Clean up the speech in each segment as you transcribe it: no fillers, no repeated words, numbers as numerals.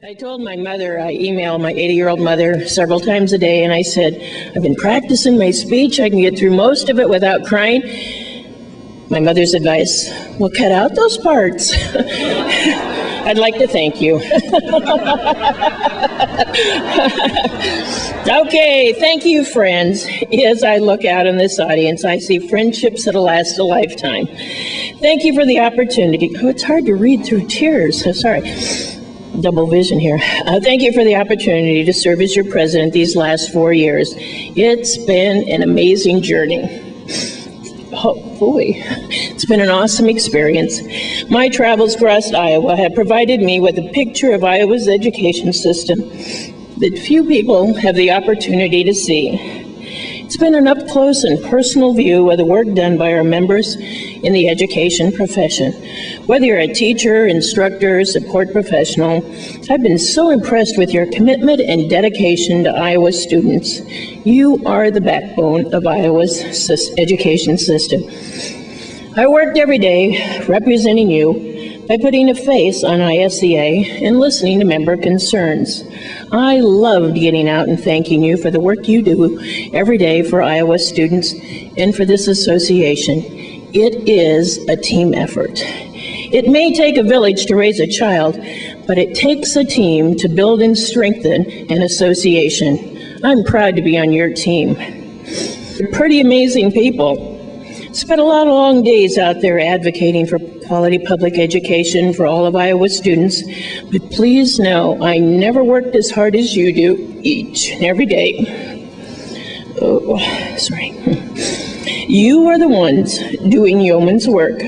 I told my mother, I emailed my 80-year-old mother several times a day, and I said, I've been practicing my speech. I can get through most of it without crying. My mother's advice, well, cut out those parts. I'd like to thank you. Okay, thank you, friends. As I look out in this audience, I see friendships that'll last a lifetime. Thank you for the opportunity. Oh, it's hard to read through tears. Sorry. Double vision here. Thank you for the opportunity to serve as your president these last 4 years. It's been an amazing journey. Oh, boy. It's been an awesome experience. My travels across Iowa have provided me with a picture of Iowa's education system that few people have the opportunity to see. It's been an up-close and personal view of the work done by our members in the education profession. Whether you're a teacher, instructor, support professional, I've been so impressed with your commitment and dedication to Iowa students. You are the backbone of Iowa's education system. I worked every day representing you by putting a face on ISEA and listening to member concerns. I loved getting out and thanking you for the work you do every day for Iowa students and for this association. It is a team effort. It may take a village to raise a child, but it takes a team to build and strengthen an association. I'm proud to be on your team. You're pretty amazing people. Spent a lot of long days out there advocating for quality public education for all of Iowa's students, but please know I never worked as hard as you do each and every day. Oh, sorry. You are the ones doing yeoman's work.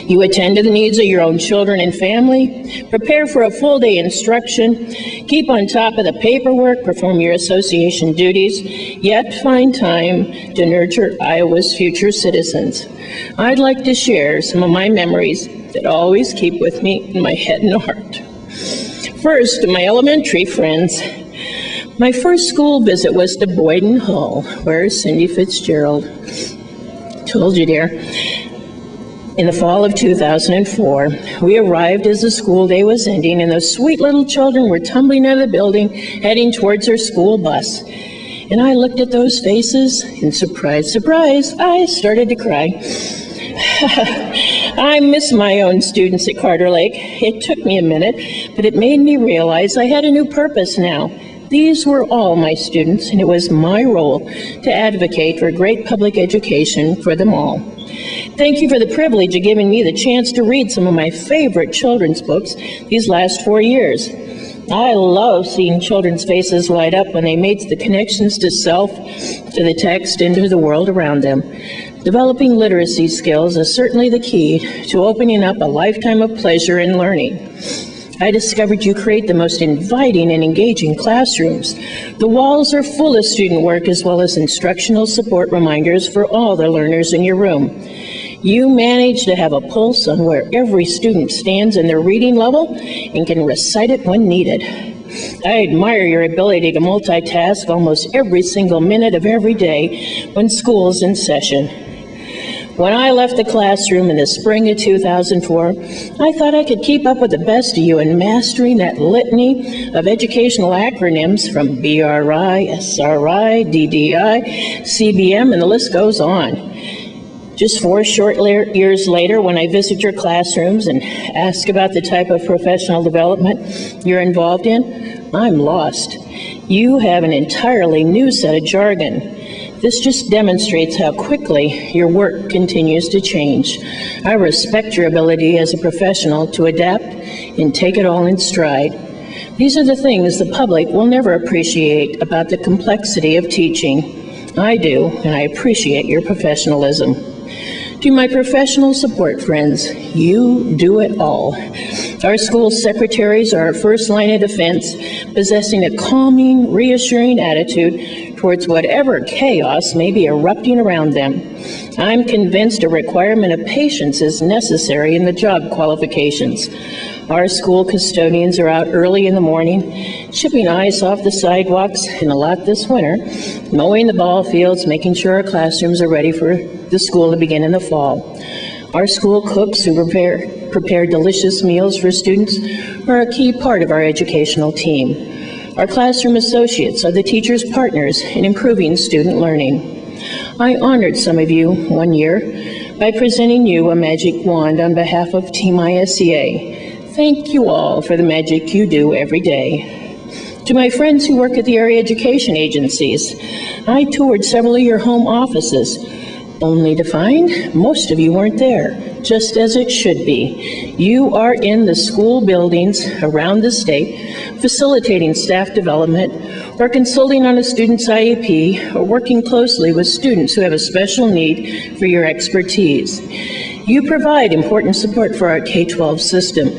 You attend to the needs of your own children and family, prepare for a full day instruction, keep on top of the paperwork, perform your association duties, yet find time to nurture Iowa's future citizens. I'd like to share some of my memories that always keep with me in my head and heart. First, my elementary friends. My first school visit was to Boyden Hall. Where's Cindy Fitzgerald? Told you, dear. In the fall of 2004, we arrived as the school day was ending, and those sweet little children were tumbling out of the building, heading towards their school bus. And I looked at those faces, and surprise, surprise, I started to cry. I miss my own students at Carter Lake. It took me a minute, but it made me realize I had a new purpose now. These were all my students, and it was my role to advocate for great public education for them all. Thank you for the privilege of giving me the chance to read some of my favorite children's books these last 4 years. I love seeing children's faces light up when they make the connections to self, to the text, and to the world around them. Developing literacy skills is certainly the key to opening up a lifetime of pleasure in learning. I discovered you create the most inviting and engaging classrooms. The walls are full of student work as well as instructional support reminders for all the learners in your room. You manage to have a pulse on where every student stands in their reading level and can recite it when needed. I admire your ability to multitask almost every single minute of every day when school is in session. When I left the classroom in the spring of 2004, I thought I could keep up with the best of you in mastering that litany of educational acronyms from BRI, SRI, DDI, CBM, and the list goes on. Just 4 short years later, when I visit your classrooms and ask about the type of professional development you're involved in, I'm lost. You have an entirely new set of jargon. This just demonstrates how quickly your work continues to change. I respect your ability as a professional to adapt and take it all in stride. These are the things the public will never appreciate about the complexity of teaching. I do, and I appreciate your professionalism. To my professional support friends, you do it all. Our school secretaries are our first line of defense, possessing a calming, reassuring attitude towards whatever chaos may be erupting around them. I'm convinced a requirement of patience is necessary in the job qualifications. Our school custodians are out early in the morning, chipping ice off the sidewalks, and a lot this winter, mowing the ball fields, making sure our classrooms are ready for the school to begin in the fall. Our school cooks who prepare prepare delicious meals for students are a key part of our educational team. Our classroom associates are the teachers' partners in improving student learning. I honored some of you one year by presenting you a magic wand on behalf of Team ISEA. Thank you all for the magic you do every day. To my friends who work at the area education agencies, I toured several of your home offices, only to find most of you weren't there, just as it should be. You are in the school buildings around the state, facilitating staff development, or consulting on a student's IEP, or working closely with students who have a special need for your expertise. You provide important support for our K-12 system.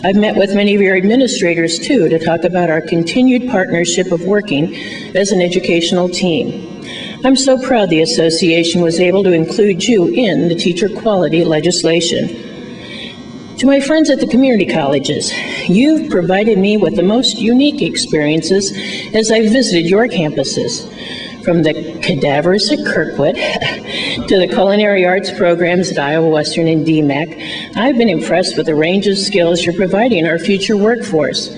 I've met with many of your administrators, too, to talk about our continued partnership of working as an educational team. I'm so proud the association was able to include you in the teacher quality legislation. To my friends at the community colleges, you've provided me with the most unique experiences as I visited your campuses. From the cadavers at Kirkwood to the culinary arts programs at Iowa Western and DMAC, I've been impressed with the range of skills you're providing our future workforce.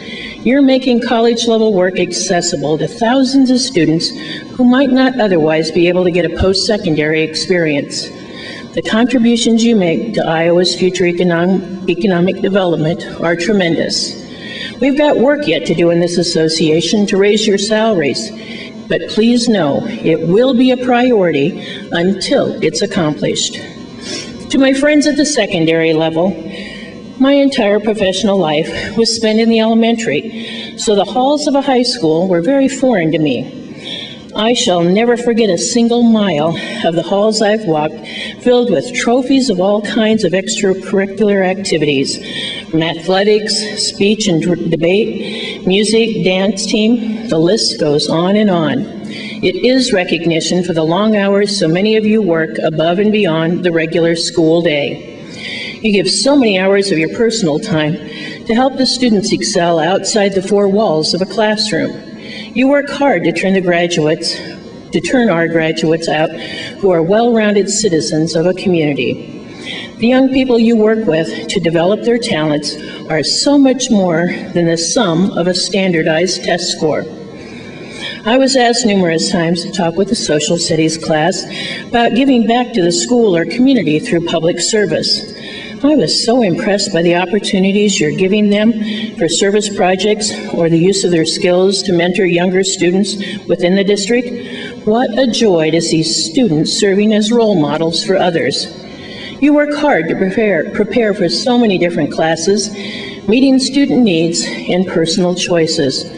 You're making college-level work accessible to thousands of students who might not otherwise be able to get a post-secondary experience. The contributions you make to Iowa's future economic development are tremendous. We've got work yet to do in this association to raise your salaries, but please know it will be a priority until it's accomplished. To my friends at the secondary level, my entire professional life was spent in the elementary, so the halls of a high school were very foreign to me. I shall never forget a single mile of the halls I've walked, filled with trophies of all kinds of extracurricular activities, from athletics, speech and debate, music, dance team, the list goes on and on. It is recognition for the long hours so many of you work above and beyond the regular school day. You give so many hours of your personal time to help the students excel outside the four walls of a classroom. You work hard to turn our graduates out who are well-rounded citizens of a community. The young people you work with to develop their talents are so much more than the sum of a standardized test score. I was asked numerous times to talk with the social studies class about giving back to the school or community through public service. I was so impressed by the opportunities you're giving them for service projects or the use of their skills to mentor younger students within the district. What a joy to see students serving as role models for others. You work hard to prepare for so many different classes, meeting student needs and personal choices.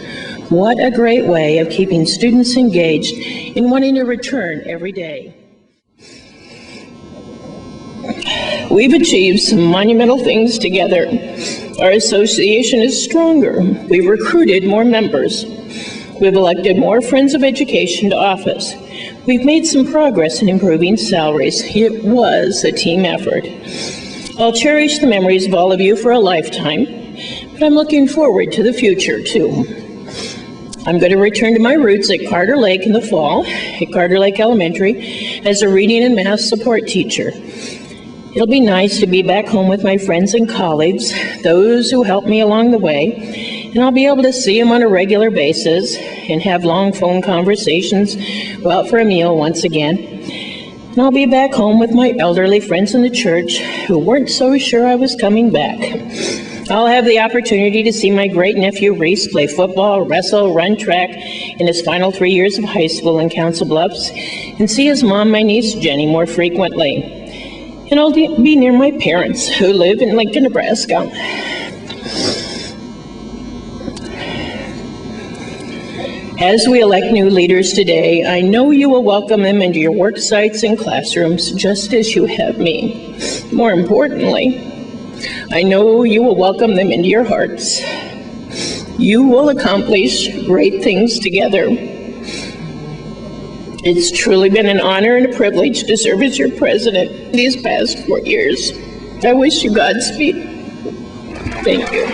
What a great way of keeping students engaged in wanting to return every day. We've achieved some monumental things together. Our association is stronger. We've recruited more members. We've elected more Friends of Education to office. We've made some progress in improving salaries. It was a team effort. I'll cherish the memories of all of you for a lifetime, but I'm looking forward to the future, too. I'm going to return to my roots at Carter Lake in the fall, at Carter Lake Elementary, as a reading and math support teacher. It'll be nice to be back home with my friends and colleagues, those who helped me along the way, and I'll be able to see them on a regular basis and have long phone conversations, go out for a meal once again. And I'll be back home with my elderly friends in the church who weren't so sure I was coming back. I'll have the opportunity to see my great-nephew Reese play football, wrestle, run track in his final 3 years of high school in Council Bluffs, and see his mom, my niece Jenny, more frequently. And I'll be near my parents who live in Lincoln, Nebraska. As we elect new leaders today, I know you will welcome them into your work sites and classrooms just as you have me. More importantly, I know you will welcome them into your hearts. You will accomplish great things together. It's truly been an honor and a privilege to serve as your president these past 4 years. I wish you Godspeed. Thank you.